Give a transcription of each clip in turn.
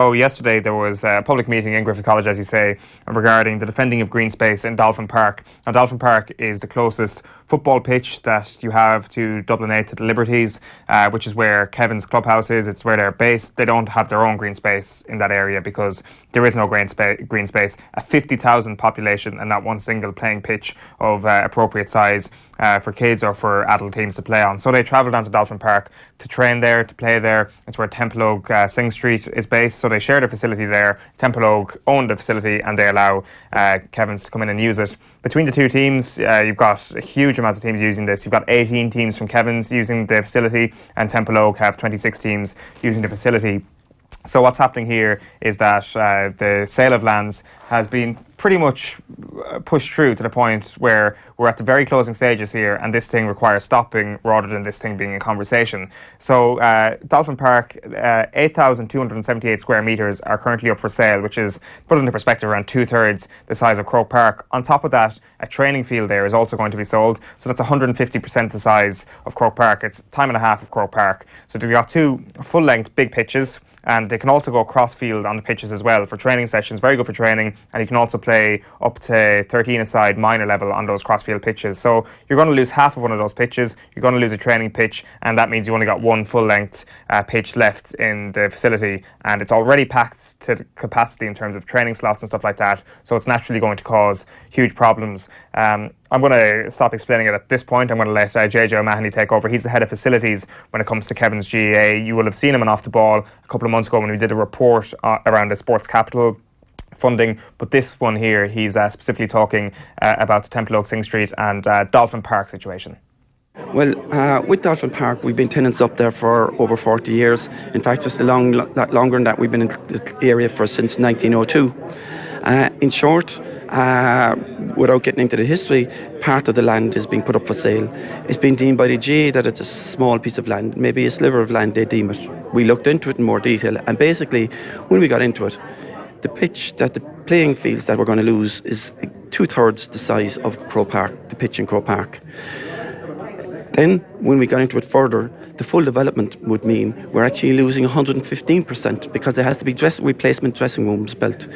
Oh, yesterday there was a public meeting in Griffith College, as you say, regarding the defending of green space in Dolphin Park. Now, Dolphin Park is the closest football pitch that you have to Dublin 8 to the Liberties, which is where Kevin's clubhouse is. It's where they're based. They don't have their own green space in that area because there is no green space. A 50,000 population and not one single playing pitch of appropriate size for kids or for adult teams to play on. So they travel down to Dolphin Park to train there, to play there. It's where Temple Oak Sing Street is based. So they share the facility there. Temple Oak own the facility and they allow Kevins to come in and use it. Between the two teams, you've got a huge amount of teams using this. You've got 18 teams from Kevins using the facility, and Temple Oak have 26 teams using the facility. So what's happening here is that the sale of lands has been pretty much pushed through to the point where we're at the very closing stages here, and this thing requires stopping rather than this thing being a conversation. So Dolphin Park, 8,278 square metres are currently up for sale, which is, put into perspective, around 2/3 the size of Croke Park. On top of that, a training field there is also going to be sold, so that's 150% the size of Croke Park. It's time and a half of Croke Park. So we've got two full-length big pitches, and they can also go cross-field on the pitches as well for training sessions. Very good for training, and you can also play up to 13-a-side minor level on those cross-field pitches. So you're going to lose half of one of those pitches, you're going to lose a training pitch, and that means you only got one full-length pitch left in the facility, and it's already packed to capacity in terms of training slots and stuff like that, so it's naturally going to cause huge problems. I'm going to stop explaining it at this point. I'm going to let JJ O'Mahony take over. He's the head of facilities when it comes to Kevins GAA. You will have seen him on Off the Ball a couple of months ago when we did a report around the sports capital funding, but this one here, he's specifically talking about the Temple Oak Sing Street and Dolphin Park situation. Well, with Dolphin Park, we've been tenants up there for over 40 years. In fact, just longer than that. We've been in the area since 1902. In short, without getting into the history, part of the land is being put up for sale. It's been deemed by the GAA that it's a small piece of land, maybe a sliver of land they deem it. We looked into it in more detail, and basically, when we got into it, the playing fields that we're going to lose is 2/3 the size of Croke Park, the pitch in Croke Park. Then, when we got into it further, the full development would mean we're actually losing 115% because there has to be replacement dressing rooms built.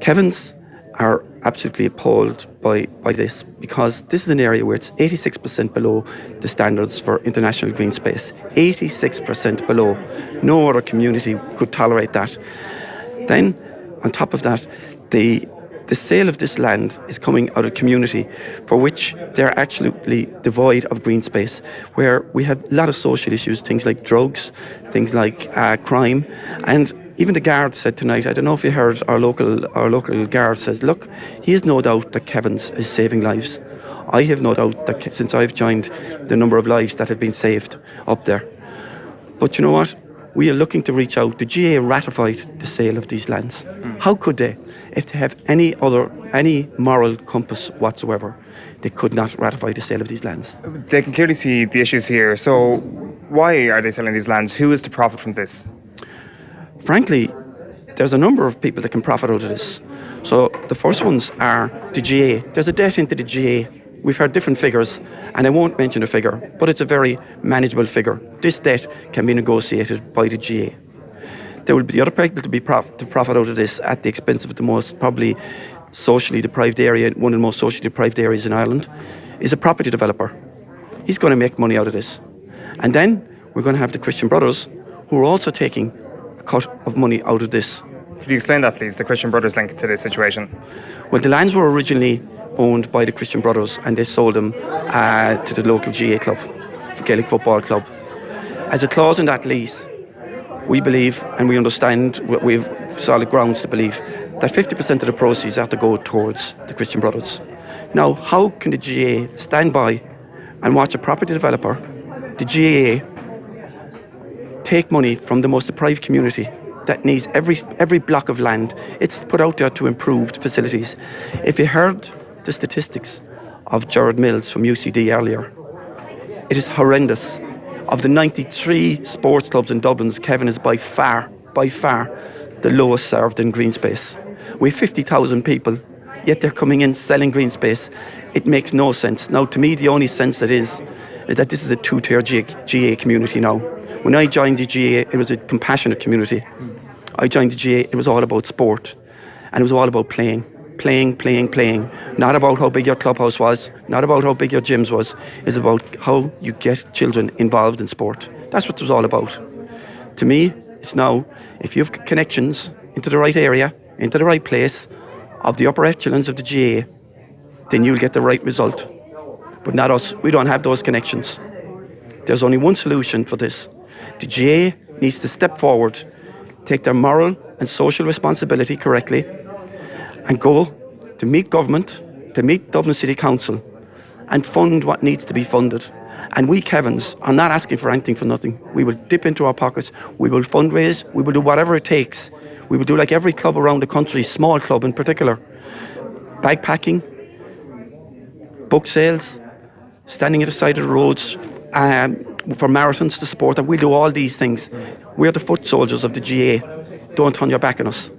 Kevins are absolutely appalled by this because this is an area where it's 86% below the standards for international green space. 86% below. No other community could tolerate that. Then, on top of that, the sale of this land is coming out of a community for which they're absolutely devoid of green space, where we have a lot of social issues, things like drugs, things like crime, and even the guard said tonight, I don't know if you heard our local guard says, look, he has no doubt that Kevins is saving lives. I have no doubt that since I've joined, the number of lives that have been saved up there. But you know what? We are looking to reach out. The GAA ratified the sale of these lands. How could they? If they have any moral compass whatsoever, they could not ratify the sale of these lands. They can clearly see the issues here. So why are they selling these lands? Who is to profit from this? Frankly, there's a number of people that can profit out of this. So the first ones are the GAA. There's a debt into the GAA. We've heard different figures, and I won't mention a figure, but it's a very manageable figure. This debt can be negotiated by the GAA. There will be the other people to profit out of this at the expense of the most probably socially deprived area, one of the most socially deprived areas in Ireland, is a property developer. He's going to make money out of this. And then we're going to have the Christian Brothers, who are also taking a cut of money out of this. Could you explain that, please, the Christian Brothers link to this situation? Well, the lands were originally owned by the Christian Brothers, and they sold them to the local GAA club, Gaelic Football Club. As a clause in that lease, we believe, and we understand, we have solid grounds to believe, that 50% of the proceeds have to go towards the Christian Brothers. Now, how can the GAA stand by and watch a property developer, the GAA, take money from the most deprived community that needs every block of land? It's put out there to improve facilities. If you heard the statistics of Gerard Mills from UCD earlier, it is horrendous. Of the 93 sports clubs in Dublin, Kevin is by far the lowest served in green space. We have 50,000 people, yet they're coming in selling green space. It makes no sense. Now, to me, the only sense it is that this is a two-tier GAA community now. When I joined the GAA, it was a compassionate community. I joined the GAA, it was all about sport. And it was all about playing. Playing. Not about how big your clubhouse was, not about how big your gyms was. It's about how you get children involved in sport. That's what it was all about. To me, it's now, if you have connections into the right area, into the right place, of the upper echelons of the GAA, then you'll get the right result. But not us. We don't have those connections. There's only one solution for this. The GAA needs to step forward, take their moral and social responsibility correctly, and go to meet government, to meet Dublin City Council, and fund what needs to be funded. And we, Kevins, are not asking for anything for nothing. We will dip into our pockets, we will fundraise, we will do whatever it takes. We will do like every club around the country, small club in particular. Bagpacking, book sales, standing at the side of the roads for marathons to support them. We'll do all these things. We're the foot soldiers of the GAA. Don't turn your back on us.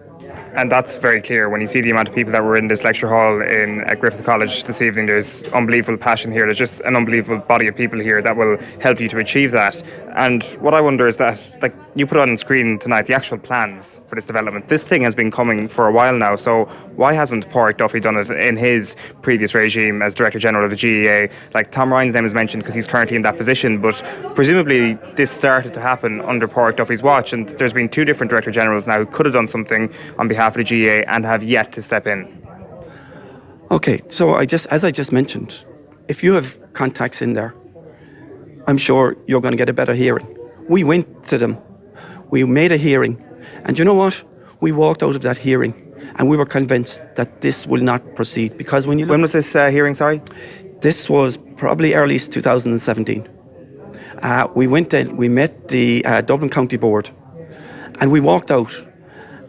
And that's very clear when you see the amount of people that were in this lecture hall at Griffith College this evening. There's unbelievable passion here. There's just an unbelievable body of people here that will help you to achieve that. And what I wonder is that, like you put on screen tonight, the actual plans for this development. This thing has been coming for a while now. So why hasn't Pádraig Duffy done it in his previous regime as Director General of the GAA? Like Tom Ryan's name is mentioned because he's currently in that position, but presumably this started to happen under Pádraig Duffy's watch. And there's been two different Director Generals now who could have done something on behalf of the GAA and have yet to step in. Okay, so as I just mentioned, if you have contacts in there, I'm sure you're going to get a better hearing. We went to them, we made a hearing, and you know what? We walked out of that hearing and we were convinced that this will not proceed, because when you look... When was this hearing, sorry? This was probably early 2017. We went in, we met the Dublin County Board, and we walked out.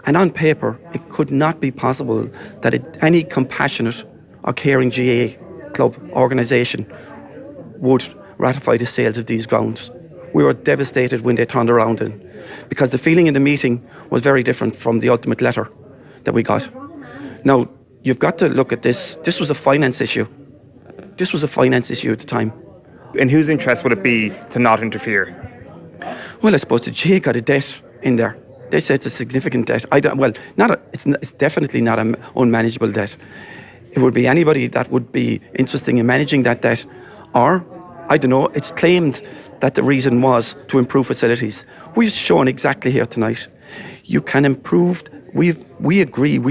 And on paper, it could not be possible that any compassionate or caring GAA club organisation would ratify the sales of these grounds. We were devastated when they turned around, because the feeling in the meeting was very different from the ultimate letter that we got. Now, you've got to look at this. This was a finance issue. This was a finance issue at the time. In whose interest would it be to not interfere? Well, I suppose the GAA got a debt in there. They say it's a significant debt. It's definitely not an unmanageable debt. It would be anybody that would be interested in managing that debt, or, I don't know, it's claimed that the reason was to improve facilities. We've shown exactly here tonight. You can improve. We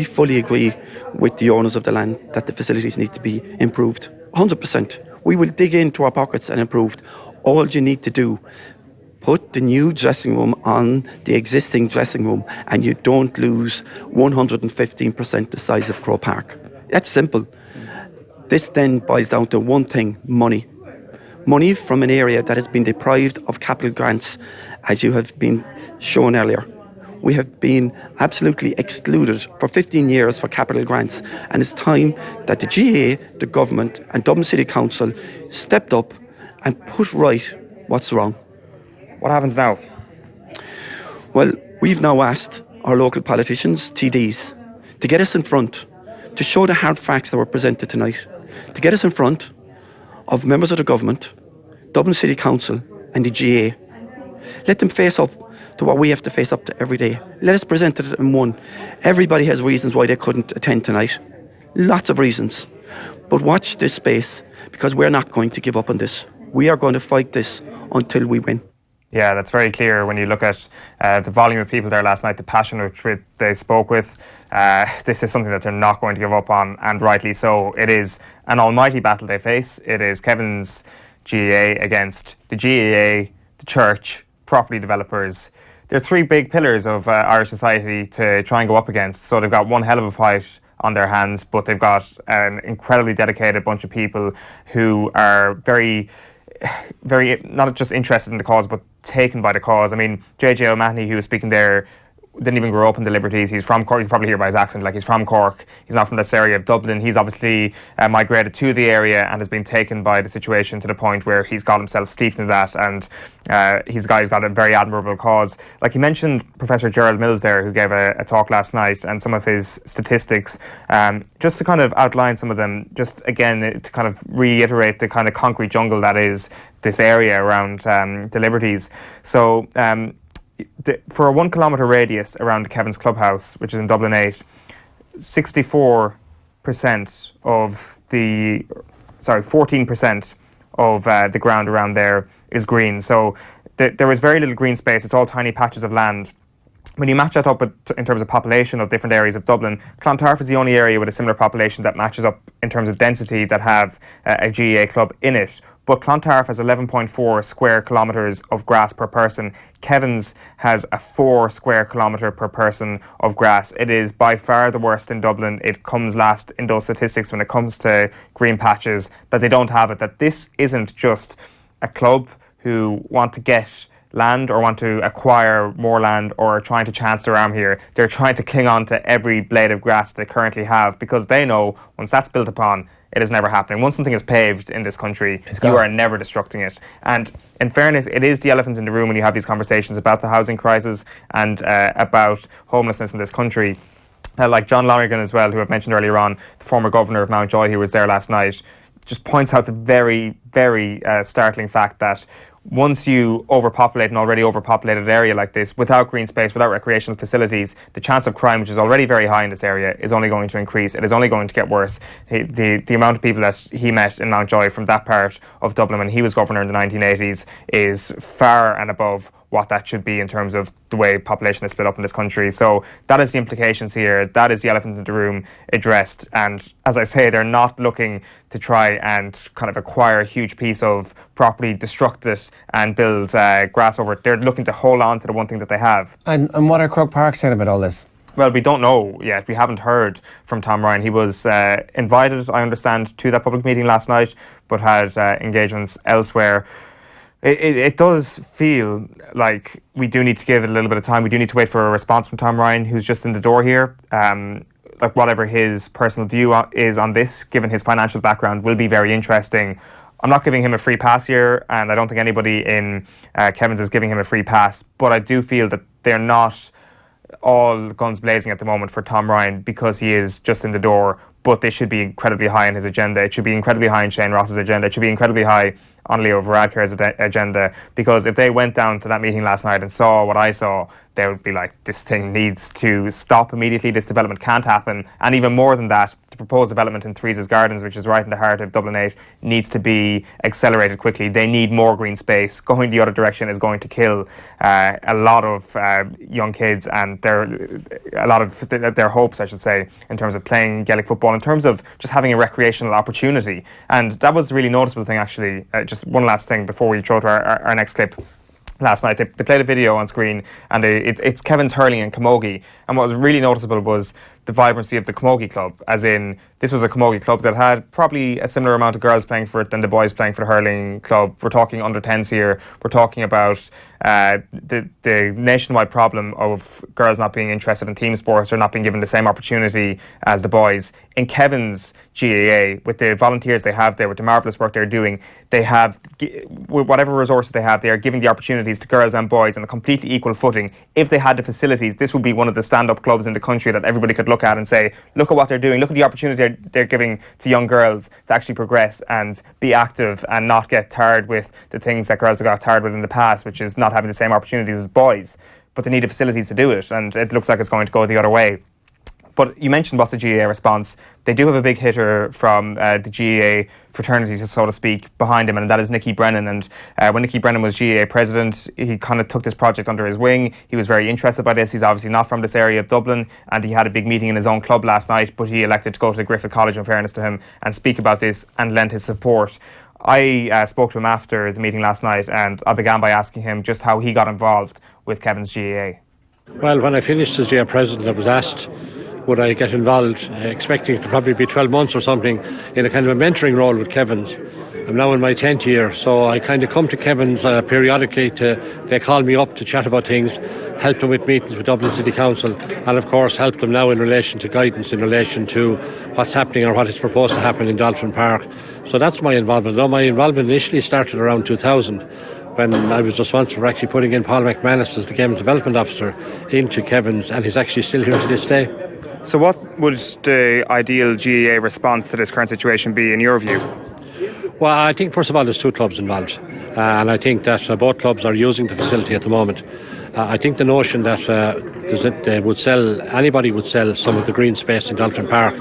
fully agree with the owners of the land that the facilities need to be improved. 100%. We will dig into our pockets and improve. All you need to do, put the new dressing room on the existing dressing room, and you don't lose 115% the size of Croke Park. That's simple. This then boils down to one thing: money. Money from an area that has been deprived of capital grants, as you have been shown earlier. We have been absolutely excluded for 15 years for capital grants, and it's time that the GAA, the government and Dublin City Council stepped up and put right what's wrong. What happens now? Well, we've now asked our local politicians, TDs, to get us in front, to show the hard facts that were presented tonight, to get us in front of members of the government, Dublin City Council and the GAA. Let them face up to what we have to face up to every day. Let us present it in one. Everybody has reasons why they couldn't attend tonight. Lots of reasons. But watch this space, because we're not going to give up on this. We are going to fight this until we win. Yeah, that's very clear when you look at the volume of people there last night, the passion which they spoke with. This is something that they're not going to give up on, and rightly so. It is an almighty battle they face. It is Kevin's GAA against the GAA, the church, property developers. They're three big pillars of Irish society to try and go up against. So they've got one hell of a fight on their hands, but they've got an incredibly dedicated bunch of people who are very not just interested in the cause, but taken by the cause. I mean, JJ O'Mahony, who was speaking there, didn't even grow up in the Liberties. He's from Cork. You can probably hear by his accent, like he's from Cork. He's not from this area of Dublin. He's obviously migrated to the area and has been taken by the situation to the point where he's got himself steeped in that, and he's got a very admirable cause. Like he mentioned Professor Gerald Mills there, who gave a talk last night, and some of his statistics, just to kind of outline some of them, just again to kind of reiterate the kind of concrete jungle that is this area around the Liberties. So for a 1 kilometre radius around Kevins Clubhouse, which is in Dublin 8, 14% of the ground around there is green. So there is very little green space. It's all tiny patches of land. When you match that up in terms of population of different areas of Dublin, Clontarf is the only area with a similar population that matches up in terms of density that have a GAA club in it. But Clontarf has 11.4 square kilometres of grass per person. Kevins has a 4 square kilometre per person of grass. It is by far the worst in Dublin. It comes last in those statistics when it comes to green patches, that they don't have it. That this isn't just a club who want to get land or want to acquire more land or are trying to chance their arm here. They're trying to cling on to every blade of grass they currently have, because they know once that's built upon, it is never happening. Once something is paved in this country, you are never destructing it. And in fairness, it is the elephant in the room when you have these conversations about the housing crisis and about homelessness in this country. Like John Lonergan as well, who I've mentioned earlier on, the former governor of Mountjoy, who was there last night, just points out the very, very startling fact that once you overpopulate an already overpopulated area like this, without green space, without recreational facilities, the chance of crime, which is already very high in this area, is only going to increase. It is only going to get worse. The amount of people that he met in Mountjoy from that part of Dublin when he was governor in the 1980s is far and above what that should be in terms of the way population is split up in this country. So that is the implications here. That is the elephant in the room addressed. And as I say, they're not looking to try and kind of acquire a huge piece of property, destruct it and build grass over it. They're looking to hold on to the one thing that they have. And what are Croke Park saying about all this? Well, we don't know yet. We haven't heard from Tom Ryan. He was invited, I understand, to that public meeting last night, but had engagements elsewhere. It does feel like we do need to give it a little bit of time. We do need to wait for a response from Tom Ryan, who's just in the door here. Like whatever his personal view is on this, given his financial background, will be very interesting. I'm not giving him a free pass here, and I don't think anybody in Kevins is giving him a free pass, but I do feel that they're not all guns blazing at the moment for Tom Ryan because he is just in the door, but they should be incredibly high on his agenda. It should be incredibly high on Shane Ross's agenda. It should be incredibly high on Leo Varadkar's agenda, because if they went down to that meeting last night and saw what I saw, they would be like, this thing needs to stop immediately. This development can't happen. And even more than that, the proposed development in Threeses Gardens, which is right in the heart of Dublin 8, needs to be accelerated quickly. They need more green space. Going the other direction is going to kill a lot of young kids and a lot of their hopes, I should say, in terms of playing Gaelic football, in terms of just having a recreational opportunity. And that was a really noticeable thing, actually. Just one last thing before we throw to our next clip. Last night, they played a video on screen, and it's Kevins Hurling and Camogie. And what was really noticeable was the vibrancy of the Camogie club, as in this was a Camogie club that had probably a similar amount of girls playing for it than the boys playing for the hurling club. We're talking under 10s here. We're talking about the nationwide problem of girls not being interested in team sports or not being given the same opportunity as the boys. In Kevin's GAA, with the volunteers they have there, with the marvellous work they're doing, they have, with whatever resources they have, they are giving the opportunities to girls and boys on a completely equal footing. If they had the facilities, this would be one of the stand-up clubs in the country that everybody could look at and say, look at what they're doing, look at the opportunity they're giving to young girls to actually progress and be active and not get tired with the things that girls have got tired with in the past, which is not having the same opportunities as boys. But they need the facilities to do it, and it looks like it's going to go the other way. But you mentioned what's the GAA response. They do have a big hitter from the GAA fraternity, so to speak, behind him, and that is Nicky Brennan. And when Nicky Brennan was GAA president, he kind of took this project under his wing. He was very interested by this. He's obviously not from this area of Dublin, and he had a big meeting in his own club last night, but he elected to go to the Griffith College, in fairness to him, and speak about this and lend his support. I spoke to him after the meeting last night, and I began by asking him just how he got involved with Kevin's GAA. Well, when I finished as GAA president, I was asked would I get involved, expecting it to probably be 12 months or something, in a kind of a mentoring role with Kevins. I'm now in my 10th year, so I kind of come to Kevins periodically. They call me up to chat about things, help them with meetings with Dublin City Council, and of course help them now in relation to guidance in relation to what's happening or what is proposed to happen in Dolphin Park. So that's my involvement. Now, my involvement initially started around 2000, when I was responsible for actually putting in Paul McManus as the Games Development Officer into Kevins, and he's actually still here to this day. So what would the ideal GAA response to this current situation be, in your view? Well, I think first of all there's two clubs involved, and I think that both clubs are using the facility at the moment. I think the notion that anybody would sell some of the green space in Dolphin Park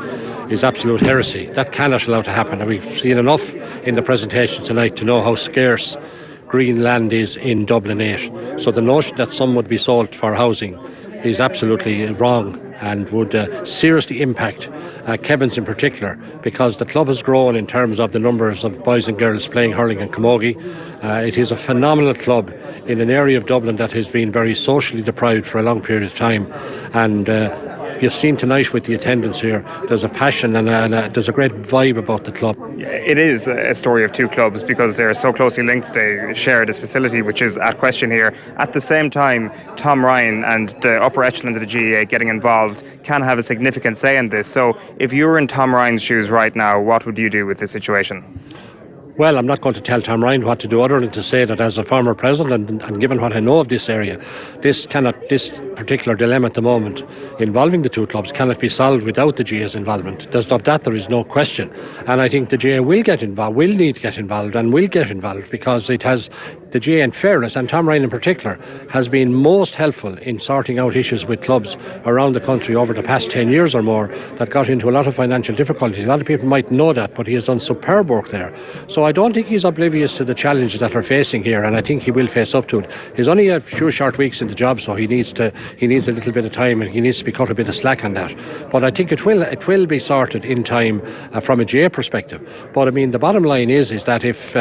is absolute heresy. That cannot allow to happen, and we've seen enough in the presentation tonight to know how scarce green land is in Dublin 8. So the notion that some would be sold for housing is absolutely wrong and would seriously impact Kevins in particular, because the club has grown in terms of the numbers of boys and girls playing hurling and camogie. It is a phenomenal club in an area of Dublin that has been very socially deprived for a long period of time, and you've seen tonight with the attendance here, there's a passion and there's a great vibe about the club. It is a story of two clubs because they're so closely linked. They share this facility, which is at question here. At the same time, Tom Ryan and the upper echelons of the GAA getting involved can have a significant say in this. So if you were in Tom Ryan's shoes right now, what would you do with this situation? Well, I'm not going to tell Tom Ryan what to do other than to say that as a former president and given what I know of this area, this particular dilemma at the moment involving the two clubs cannot be solved without the GAA's involvement. Of that there is no question. And I think the GAA will get involved, will need to get involved and will get involved, because it has, the GAA in fairness, and Tom Ryan in particular, has been most helpful in sorting out issues with clubs around the country over the past 10 years or more that got into a lot of financial difficulties. A lot of people might know that, but he has done superb work there. So I don't think he's oblivious to the challenges that we're facing here, and I think he will face up to it. He's only a few short weeks in the job, so he needs a little bit of time, and he needs to be cut a bit of slack on that. But I think it will be sorted in time from a GAA perspective. But I mean, the bottom line is that if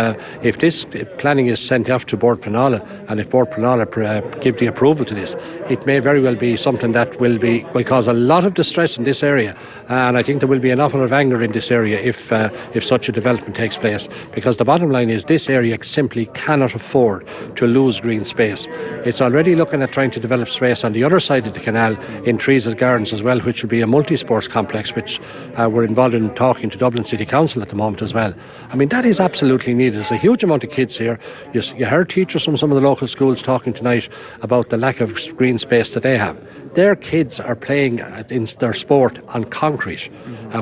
this planning is sent off to Board Pleanála, and if Board Pleanála give the approval to this, it may very well be something that will cause a lot of distress in this area, and I think there will be an awful lot of anger in this area if such a development takes place, because the bottom line is this area simply cannot afford to lose green space. It's already looking at trying to develop space on the other side of the canal in Trees Gardens as well, which will be a multi-sports complex, which we're involved in talking to Dublin City Council at the moment as well. I mean, that is absolutely needed. There's a huge amount of kids here. You heard teachers from some of the local schools talking tonight about the lack of green space that they have. Their kids are playing in their sport on concrete,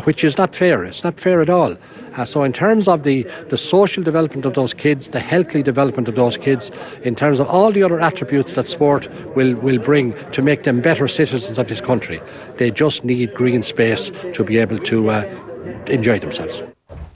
which is not fair. It's not fair at all. So in terms of the social development of those kids, the healthy development of those kids, in terms of all the other attributes that sport will bring to make them better citizens of this country, they just need green space to be able to enjoy themselves.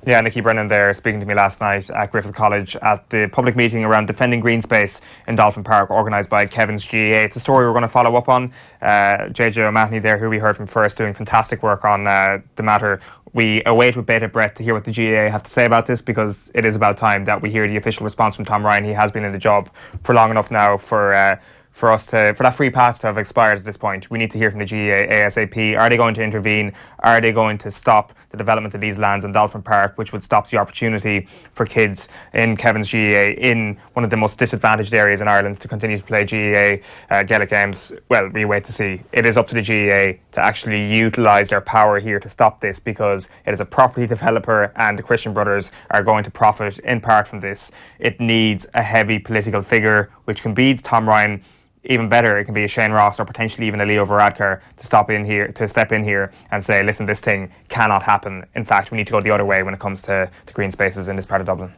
Yeah, Nicky Brennan there speaking to me last night at Griffith College at the public meeting around defending green space in Dolphin Park, organised by Kevins GAA. It's a story we're going to follow up on. JJ O'Mahony there, who we heard from first, doing fantastic work on the matter. We await with bated breath to hear what the GAA have to say about this, because it is about time that we hear the official response from Tom Ryan. He has been in the job for long enough now for that free pass to have expired at this point. We need to hear from the GAA ASAP. Are they going to intervene? Are they going to stop the development of these lands in Dolphin Park, which would stop the opportunity for kids in Kevins GAA, in one of the most disadvantaged areas in Ireland, to continue to play GAA Gaelic games? Well, we wait to see. It is up to the GAA to actually utilise their power here to stop this, because it is a property developer and the Christian Brothers are going to profit in part from this. It needs a heavy political figure, which can be Tom Ryan. Even better, it can be a Shane Ross or potentially even a Leo Varadkar to step in here and say, listen, this thing cannot happen. In fact, we need to go the other way when it comes to green spaces in this part of Dublin.